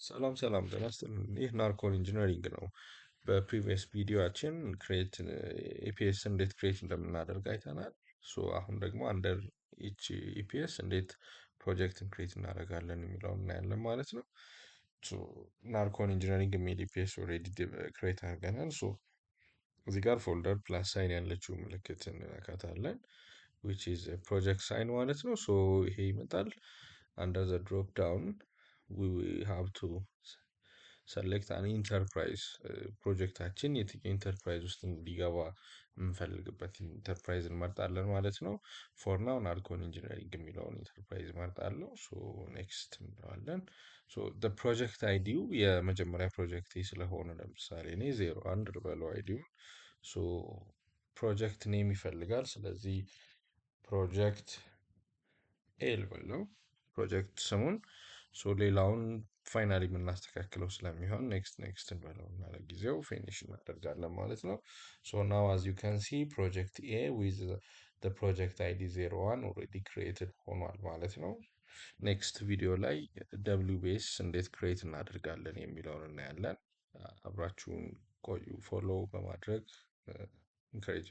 ሰላም ሰላም ጤና ይስጥልን። ይህ ናርኮን ኢንጂነሪንግ ነው። በፕሪቪየስ ቪዲዮአችን ኢፒኤስ እንዴት ክሬት እንደምናደርግ አይተናል። አሁን ደግሞ አንደር ኢች ኢፒኤስ እንዴት ፕሮጀክትን ክሬት እናደርጋለን የሚለውን እናያለን ማለት ነው። ናርኮን ኢንጂነሪንግ የሚል ኢፒኤስ ኦልሬዲ ክሬት አድርገናል። እዚህ ጋር ፎልደር ፕላስ ሳይን ያለችው ምልክት እንነካታለን which is a project sign ማለት ነው። ይሄ ይመጣል። under the drop down we have to select an enterprise ፕሮጀክታችን የትኛው ኢንተርፕራይዝ ውስጥ እንዲገባ የምንፈልግበት ኢንተርፕራይዝ እንመርጣለን ማለት ነው። ፎር ናው ናርኮን ኢንጂነሪንግ የሚለውን ኢንተርፕራይዝ እመርጣለሁ። ኔክስት እንለዋለን። ፕሮጀክት አይዲው የመጀመሪያ ፕሮጀክቴ ስለሆነ ለምሳሌ እኔ 01 ልበለው አይዲውን። ፕሮጀክት ኔም ይፈልጋል። ስለዚህ ፕሮጀክት ኤል በለው ፕሮጀክት ስሙን። ሌላውን ፋይናሊ የምናስተካክለው ስለሚሆን ኔክስት እንበለው እና ለጊዜው ፊኒሽ እናደርጋለን ማለት ነው። ናው አዝ ዩ ካን ሲ ፕሮጀክት ኤ ዊዝ ፕሮጀክት አይዲ 01 ኦልሬዲ ክሪኤትድ ሆኗል ማለት ነው። ኔክስት ቪዲዮ ላይ ደብሊው እንዴት ክሬት እናደርጋለን የሚለውን እናያለን። አብራችሁን ቆዩ። ፎሎ በማድረግ ኢንከሬጅ